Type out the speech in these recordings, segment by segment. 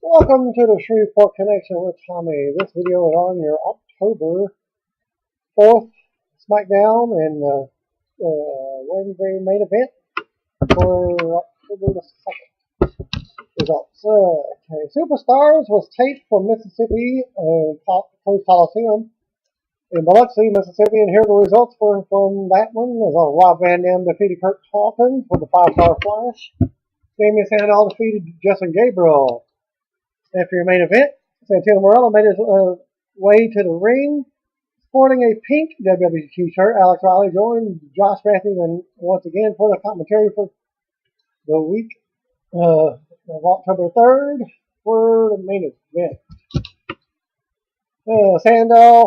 Welcome to the Shreveport Connection with Tommy. This video is on your October 4th SmackDown and Wednesday main event for October the 2nd. Results. Okay. Superstars was taped from Mississippi, Coast Coliseum in Biloxi, Mississippi, and here are the results from that one. Rob Van Dam defeated Kurt Hawkins with the 5-star flash. Damian Sandow defeated Justin Gabriel. After your main event, Santino Marella made his way to the ring sporting a pink WWE t-shirt. Alex Riley joined Josh Matthews once again for the commentary for the week of October 3rd for the main event. Sandow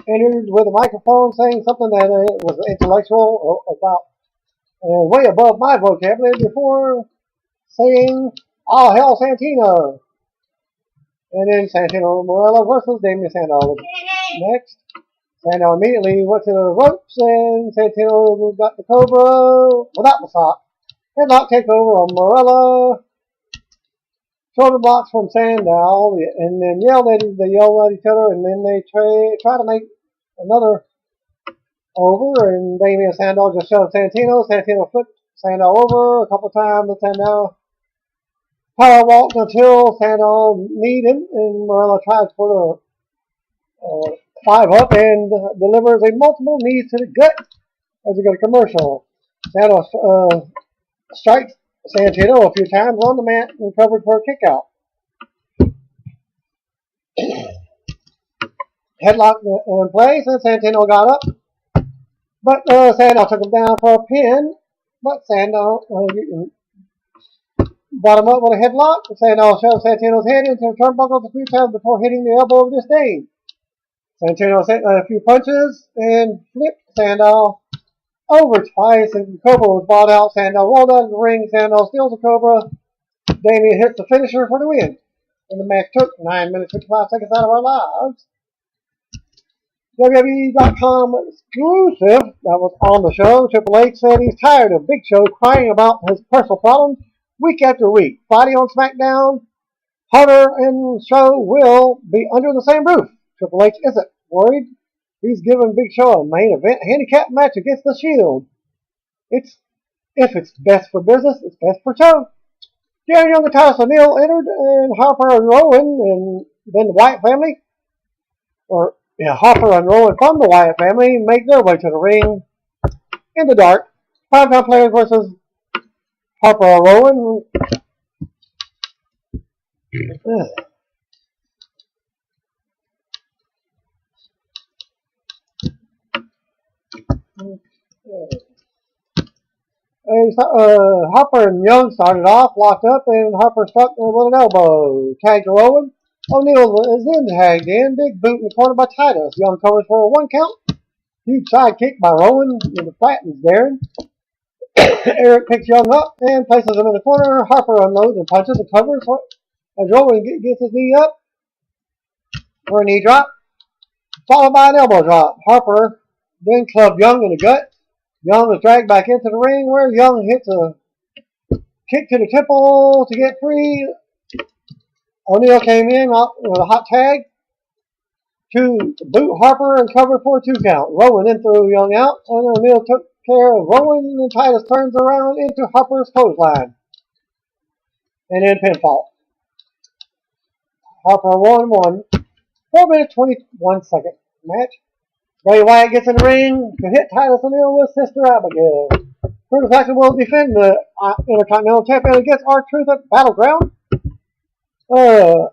entered with a microphone saying something that was intellectual about way above my vocabulary before saying, "All hell Santino." And then Santino Marella versus Damian Sandow. Next, Sandow immediately went to the ropes and Santino got the Cobra without the sock. Headlock takeover on Marella. Shoulder blocks from Sandow and then they yelled at each other and then they try to make another over and Damian Sandow just shoved Santino. Santino flipped Sandow over a couple times and Sandow power walked until Sandow kneed him, and Marella tries for the 5-up and delivers a multiple knees to the gut as we go to commercial. Sandow strikes Santino a few times on the mat and covered for a kick out. Headlock in place, and Santino got up, but Sandow took him down for a pin, but Sandow brought him up with a headlock. Sandow shoved Santino's head into the turnbuckles a few times before hitting the elbow of disdain. Santino sent a few punches and flipped Sandow over twice, and the Cobra was brought out. Sandow rolled out of the ring. Sandow steals the Cobra. Damian hits the finisher for the win. And the match took 9 minutes 55 seconds out of our lives. WWE.com exclusive that was on the show. Triple H said he's tired of Big Show crying about his personal problems week after week. Friday on SmackDown, Hunter and Show will be under the same roof. Triple H isn't worried. He's giving Big Show a main event handicap match against the Shield. If it's best for business, it's best for show. Jerry Young and Titus O'Neil entered, and Harper and Rowan, and then the Wyatt family, Harper and Rowan from the Wyatt family make their way to the ring in the dark. 5-pound players versus Harper and Rowan. Harper and Young started off, locked up, and Harper struck with an elbow. Tagged to Rowan. O'Neil is then tagged in. Big boot in the corner by Titus. Young covers for a 1 count. Huge side kick by Rowan, and the flattens Darren. Eric picks Young up and places him in the corner. Harper unloads and punches and covers as Rowan gets his knee up for a knee drop, followed by an elbow drop. Harper then clubbed Young in the gut. Young was dragged back into the ring where Young hits a kick to the temple to get free. O'Neil came in with a hot tag to boot Harper and covered for a 2 count. Rowan then threw Young out, and O'Neil took care of Rowan, and Titus turns around into Harper's clothesline. And then pinfall. Harper won 4 minutes 21 second match. Bray Wyatt gets in the ring to hit Titus O'Neil with Sister Abigail. Curtis Axel will defend the Intercontinental Champion against R-Truth at Battleground. The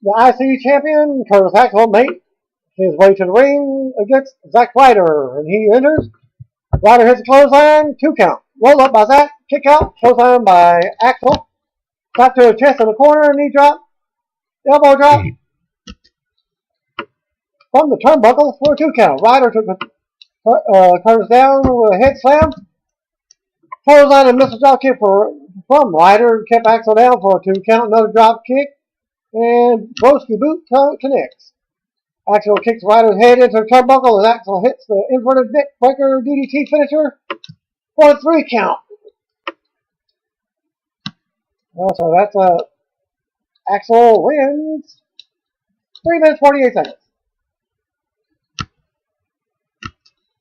IC Champion, Curtis Axel, made his way to the ring against Zack Ryder, and he enters. Ryder hits a clothesline, 2 count. Roll up by Zack, kick out, clothesline by Axel. Slap to the chest in the corner, knee drop, elbow drop from the turnbuckle for a 2 count. Ryder took Curtis down with a head slam. Clothesline and missile drop kick from Ryder, kept Axel down for a 2 count. Another drop kick, and Broski boot connects. Axel kicks Ryder's head into the turnbuckle as Axel hits the inverted neck breaker DDT finisher for a 3 count. So that's Axel wins 3 minutes 48 seconds.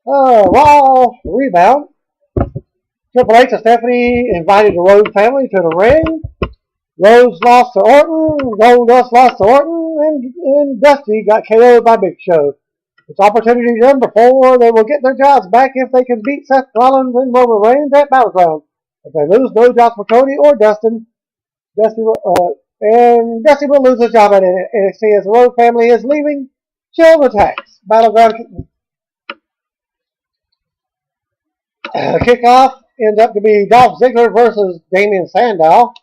Raw rebound. Triple H and Stephanie invited the Rhodes family to the ring. Rhodes lost to Orton, Goldust lost to Orton, and Dusty got KO'd by Big Show. It's opportunity number 4. They will get their jobs back if they can beat Seth Rollins and Roman Reigns at Battleground. If they lose, no jobs for Cody or Dustin. Dusty will lose his job at NXT as the Rhodes family is leaving. Shield attacks. Battleground kickoff ends up to be Dolph Ziggler versus Damien Sandow.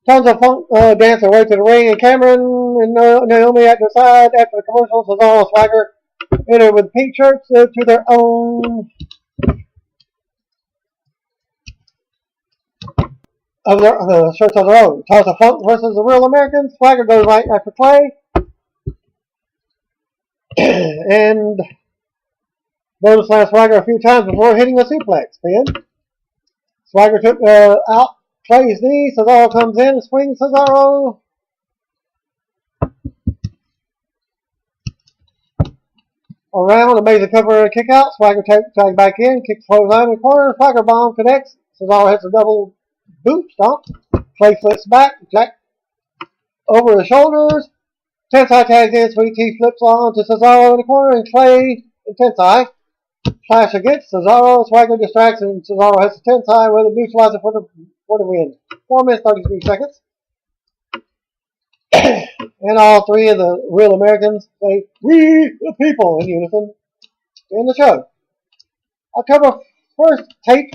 Tons of funk dance their way to the ring, and Cameron and Naomi at their side after the commercial. Cesaro and Swagger enter with pink shirts to their own shirts of their own. Tons of Funk versus the Real Americans. Swagger goes right after Clay, and Rhodes slammed Swagger a few times before hitting a suplex. Then Swagger took out Clay's knee. Cesaro comes in and swings Cesaro. Around, amazing cover and kick out. Swagger tags back in, kicks clothesline in the corner. Swagger bomb connects. Cesaro hits a double boot stomp. Clay flips back, jack over the shoulders. Tensai tags in, Sweet Tea flips on to Cesaro in the corner, and Clay and Tensai flash against Cesaro. Swagger distracts, and Cesaro hits a Tensai with a neutralizer for the win. 4 minutes 33 seconds. And all 3 of the Real Americans say, "We the people," in unison in the show. October 1st tape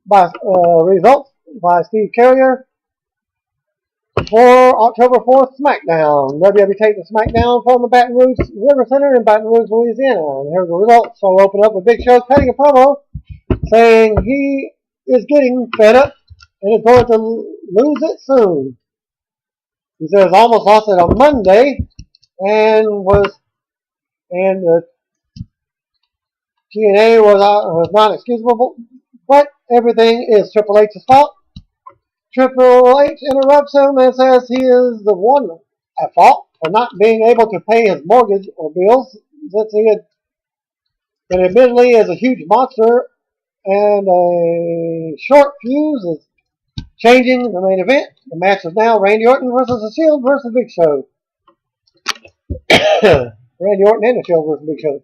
by results by Steve Carrier for October 4th SmackDown. WWE taped the SmackDown from the Baton Rouge River Center in Baton Rouge, Louisiana. And here's the results. So we'll open up with Big Show cutting a promo saying he is getting fed up and is going to lose it soon. He says almost lost it on Monday and TNA was not excusable, but everything is Triple H's fault. Triple H interrupts him and says he is the one at fault for not being able to pay his mortgage or bills, since he had been admittedly is a huge monster, and a short fuse is changing the main event. The match is now Randy Orton versus the Shield versus Big Show. Randy Orton and the Shield versus Big Show.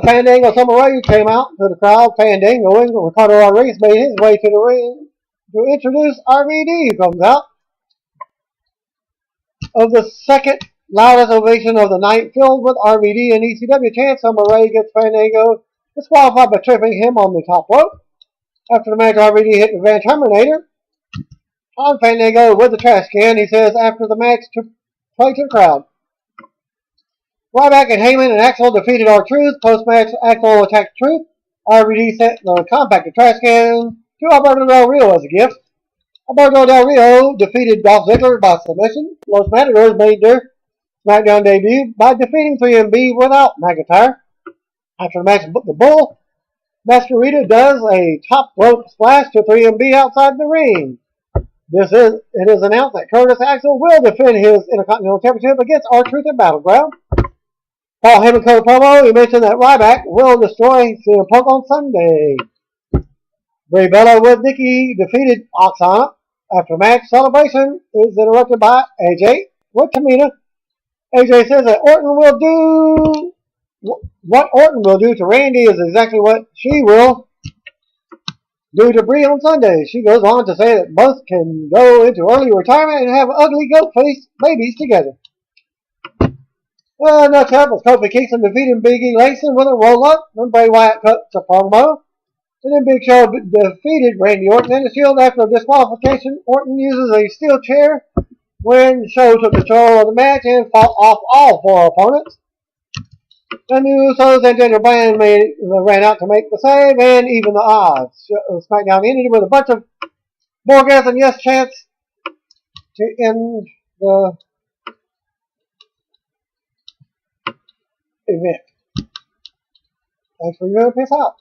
Fandango Samurai came out to the crowd. Fandangoing. Ricardo Rodriguez made his way to the ring to introduce RVD, who comes out. Of the second loudest ovation of the night, filled with RVD and ECW chants, Samurai gets Fandango disqualified by tripping him on the top rope. After the match, RVD hit the Van Terminator on Fandango with the trash can. He says after the match to play to the crowd. Ryback and Heyman and Axel defeated R-Truth. Post-match, Axel attacked Truth. RVD sent the compacted trash can to Alberto Del Rio as a gift. Alberto Del Rio defeated Dolph Ziggler by submission. Los Matadors made their SmackDown debut by defeating 3MB without McIntyre. After the match, the Bull Masquerita does a top rope splash to 3MB outside the ring. It is announced that Curtis Axel will defend his Intercontinental Championship against R-Truth at Battleground. Paul Heyman cut a promo. He mentioned that Ryback will destroy CM Punk on Sunday. Bray Bella with Nikki defeated Oksana. After match, celebration is interrupted by AJ with Tamina. AJ says that what Orton will do to Randy is exactly what she will do to Brie on Sunday. She goes on to say that both can go into early retirement and have ugly goat-faced babies together. Next up was Kofi Kingston defeating Big E Langston with a roll-up. Then Bray Wyatt cuts a promo. And then Big Show defeated Randy Orton in the Shield after a disqualification. Orton uses a steel chair when Show took control of the match and fought off all 4 opponents. And the Usos and Ginger Brand ran out to make the save and even the odds. SmackDown ended with a bunch of Borgas and Yes chants to end the event. Thanks for your piss out.